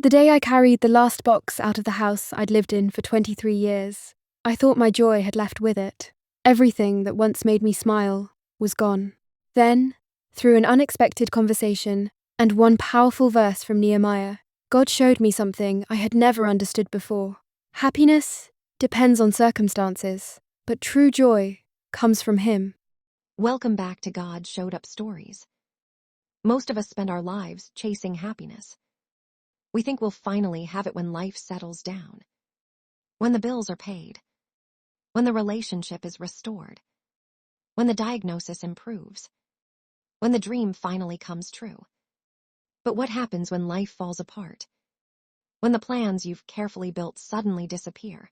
The day I carried the last box out of the house I'd lived in for 23 years, I thought my joy had left with it. Everything that once made me smile was gone. Then, through an unexpected conversation and one powerful verse from Nehemiah, God showed me something I had never understood before. Happiness depends on circumstances, but true joy comes from Him. Welcome back to God Showed Up Stories. Most of us spend our lives chasing happiness. We think we'll finally have it when life settles down, when the bills are paid, when the relationship is restored, when the diagnosis improves, when the dream finally comes true. But what happens when life falls apart? When the plans you've carefully built suddenly disappear?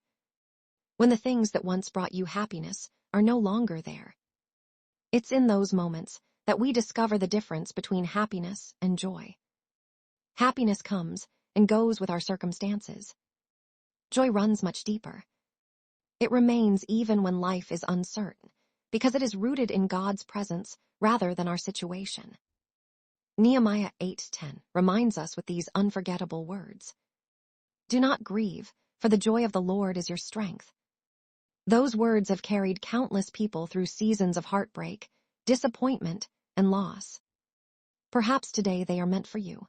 When the things that once brought you happiness are no longer there? It's in those moments that we discover the difference between happiness and joy. Happiness comes and goes with our circumstances. Joy runs much deeper. It remains even when life is uncertain, because it is rooted in God's presence rather than our situation. Nehemiah 8:10 reminds us with these unforgettable words. Do not grieve, for the joy of the Lord is your strength. Those words have carried countless people through seasons of heartbreak, disappointment, and loss. Perhaps today they are meant for you.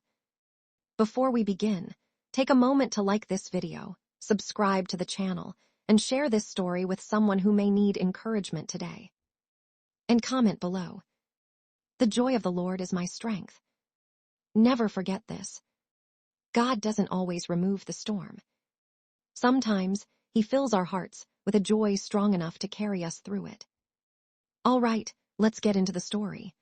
Before we begin, take a moment to like this video, subscribe to the channel, and share this story with someone who may need encouragement today. And comment below. The joy of the Lord is my strength. Never forget this. God doesn't always remove the storm. Sometimes He fills our hearts with a joy strong enough to carry us through it. All right, let's get into the story.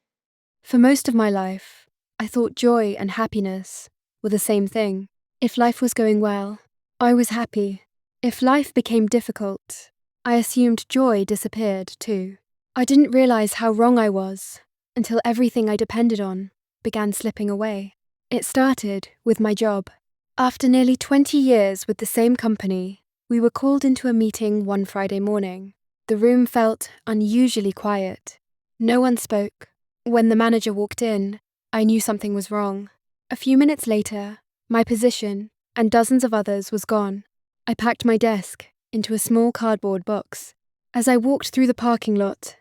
For most of my life, I thought joy and happiness were the same thing. If life was going well, I was happy. If life became difficult, I assumed joy disappeared too. I didn't realize how wrong I was until everything I depended on began slipping away. It started with my job. After nearly 20 years with the same company, we were called into a meeting one Friday morning. The room felt unusually quiet. No one spoke. When the manager walked in, I knew something was wrong. A few minutes later, my position and dozens of others was gone. I packed my desk into a small cardboard box. As I walked through the parking lot,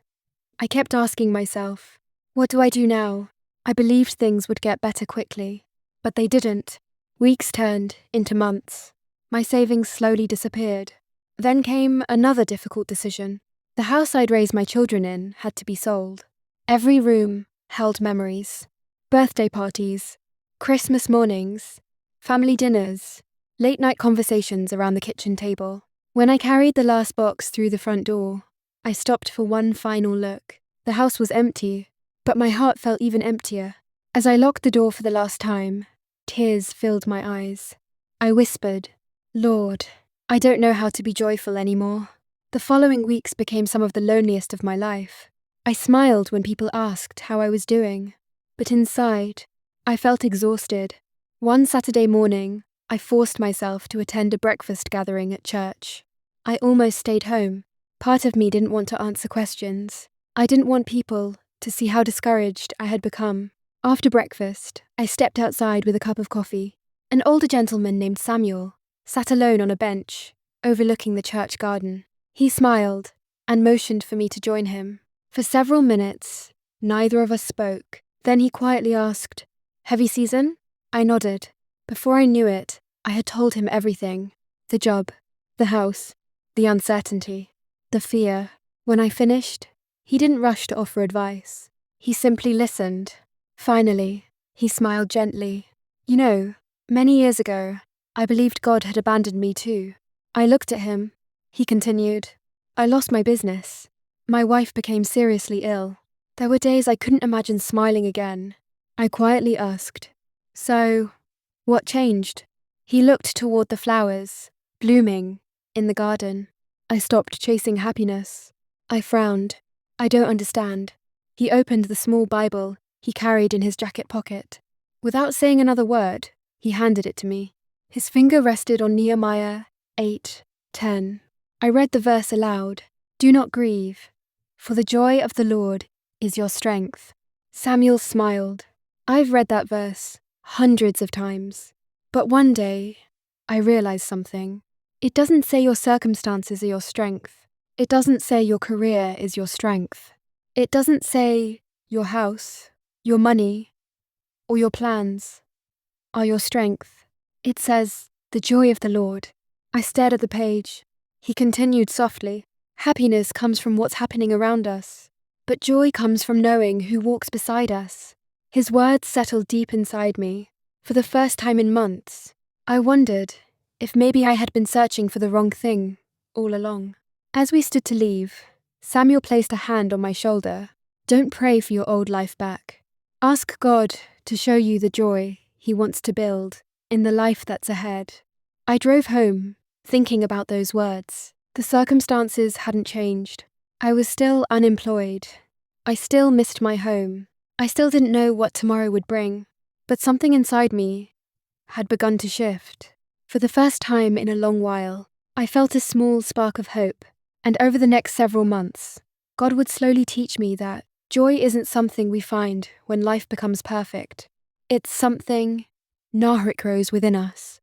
I kept asking myself, what do I do now? I believed things would get better quickly, but they didn't. Weeks turned into months. My savings slowly disappeared. Then came another difficult decision. The house I'd raised my children in had to be sold. Every room held memories. Birthday parties, Christmas mornings, family dinners, late-night conversations around the kitchen table. When I carried the last box through the front door, I stopped for one final look. The house was empty, but my heart felt even emptier. As I locked the door for the last time, tears filled my eyes. I whispered, Lord, I don't know how to be joyful anymore. The following weeks became some of the loneliest of my life. I smiled when people asked how I was doing, but inside, I felt exhausted. One Saturday morning, I forced myself to attend a breakfast gathering at church. I almost stayed home. Part of me didn't want to answer questions. I didn't want people to see how discouraged I had become. After breakfast, I stepped outside with a cup of coffee. An older gentleman named Samuel sat alone on a bench, overlooking the church garden. He smiled and motioned for me to join him. For several minutes, neither of us spoke. Then he quietly asked, "Heavy season?" I nodded. Before I knew it, I had told him everything. The job, the house, the uncertainty, the fear. When I finished, he didn't rush to offer advice. He simply listened. Finally, he smiled gently. You know, many years ago, I believed God had abandoned me too. I looked at him. He continued, I lost my business. My wife became seriously ill. There were days I couldn't imagine smiling again. I quietly asked, So, what changed? He looked toward the flowers, blooming, in the garden. I stopped chasing happiness. I frowned. I don't understand. He opened the small Bible he carried in his jacket pocket. Without saying another word, he handed it to me. His finger rested on Nehemiah 8:10. I read the verse aloud. Do not grieve, for the joy of the Lord is your strength. Samuel smiled. I've read that verse hundreds of times. But one day, I realized something. It doesn't say your circumstances are your strength. It doesn't say your career is your strength. It doesn't say your house, your money, or your plans are your strength. It says, the joy of the Lord. I stared at the page. He continued softly. Happiness comes from what's happening around us, but joy comes from knowing who walks beside us. His words settled deep inside me. For the first time in months, I wondered if maybe I had been searching for the wrong thing all along. As we stood to leave, Samuel placed a hand on my shoulder. Don't pray for your old life back. Ask God to show you the joy He wants to build in the life that's ahead. I drove home, thinking about those words. The circumstances hadn't changed. I was still unemployed. I still missed my home. I still didn't know what tomorrow would bring. But something inside me had begun to shift. For the first time in a long while, I felt a small spark of hope. And over the next several months, God would slowly teach me that joy isn't something we find when life becomes perfect. It's something, it grows within us.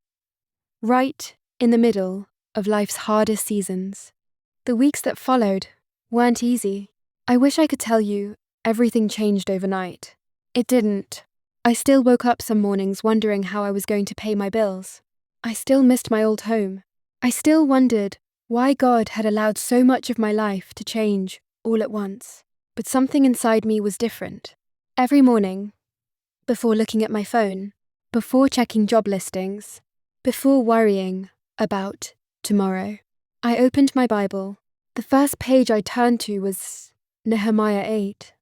Right in the middle of life's hardest seasons. The weeks that followed weren't easy. I wish I could tell you everything changed overnight. It didn't. I still woke up some mornings wondering how I was going to pay my bills. I still missed my old home. I still wondered why God had allowed so much of my life to change all at once. But something inside me was different. Every morning, before looking at my phone, before checking job listings, before worrying about tomorrow, I opened my Bible. The first page I turned to was Nehemiah 8.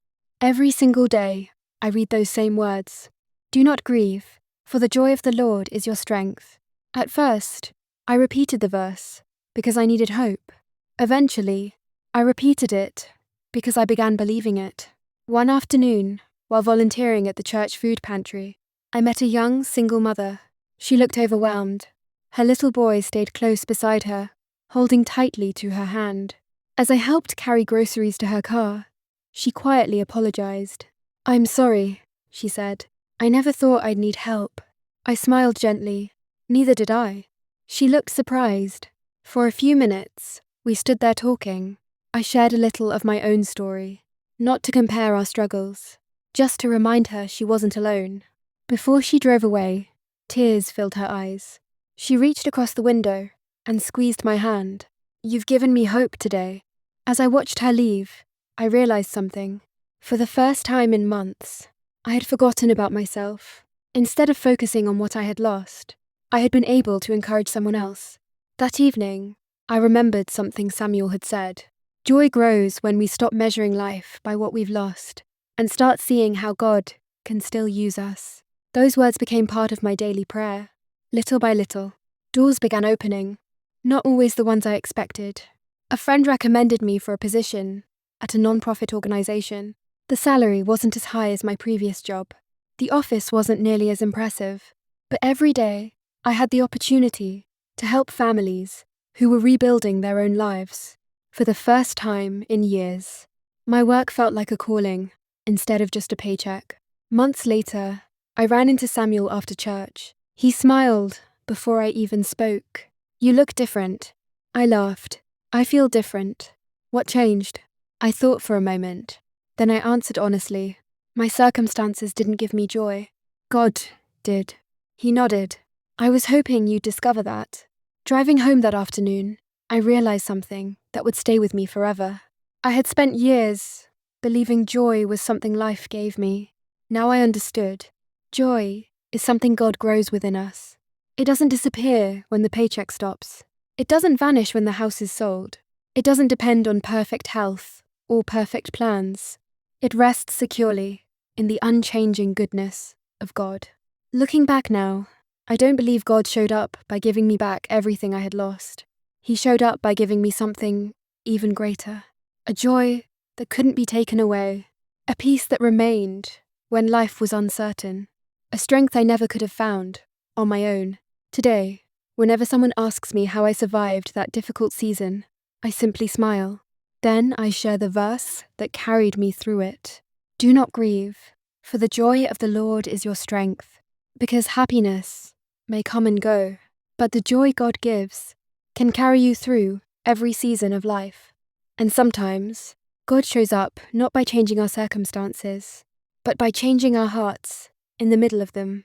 Every single day, I read those same words. Do not grieve, for the joy of the Lord is your strength. At first, I repeated the verse because I needed hope. Eventually, I repeated it because I began believing it. One afternoon, while volunteering at the church food pantry, I met a young, single mother. She looked overwhelmed. Her little boy stayed close beside her, holding tightly to her hand. As I helped carry groceries to her car, she quietly apologized. I'm sorry, she said. I never thought I'd need help. I smiled gently. Neither did I. She looked surprised. For a few minutes, we stood there talking. I shared a little of my own story, not to compare our struggles, just to remind her she wasn't alone. Before she drove away, tears filled her eyes. She reached across the window and squeezed my hand. You've given me hope today. As I watched her leave, I realized something. For the first time in months, I had forgotten about myself. Instead of focusing on what I had lost, I had been able to encourage someone else. That evening, I remembered something Samuel had said. Joy grows when we stop measuring life by what we've lost and start seeing how God can still use us. Those words became part of my daily prayer. Little by little, doors began opening, not always the ones I expected. A friend recommended me for a position at a non-profit organization. The salary wasn't as high as my previous job. The office wasn't nearly as impressive. But every day, I had the opportunity to help families who were rebuilding their own lives. For the first time in years, my work felt like a calling instead of just a paycheck. Months later, I ran into Samuel after church. He smiled before I even spoke. You look different. I laughed. I feel different. What changed? I thought for a moment. Then I answered honestly. My circumstances didn't give me joy. God did. He nodded. I was hoping you'd discover that. Driving home that afternoon, I realized something that would stay with me forever. I had spent years believing joy was something life gave me. Now I understood. Joy is something God grows within us. It doesn't disappear when the paycheck stops. It doesn't vanish when the house is sold. It doesn't depend on perfect health or perfect plans. It rests securely in the unchanging goodness of God. Looking back now, I don't believe God showed up by giving me back everything I had lost. He showed up by giving me something even greater. A joy that couldn't be taken away. A peace that remained when life was uncertain. A strength I never could have found on my own. Today, whenever someone asks me how I survived that difficult season, I simply smile. Then I share the verse that carried me through it. Do not grieve, for the joy of the Lord is your strength. Because happiness may come and go, but the joy God gives can carry you through every season of life. And sometimes, God shows up not by changing our circumstances, but by changing our hearts in the middle of them.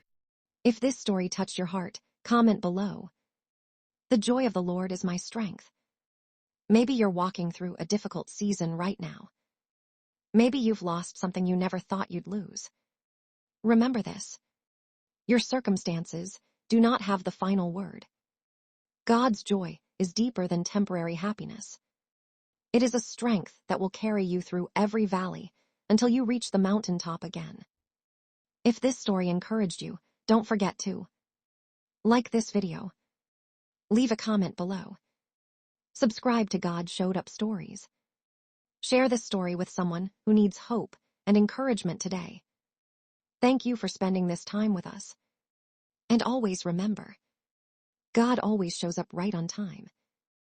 If this story touched your heart, comment below. The joy of the Lord is my strength. Maybe you're walking through a difficult season right now. Maybe you've lost something you never thought you'd lose. Remember this: your circumstances do not have the final word. God's joy is deeper than temporary happiness. It is a strength that will carry you through every valley until you reach the mountaintop again. If this story encouraged you, don't forget to like this video, leave a comment below, subscribe to God Showed Up Stories, share this story with someone who needs hope and encouragement today. Thank you for spending this time with us. And always remember, God always shows up right on time.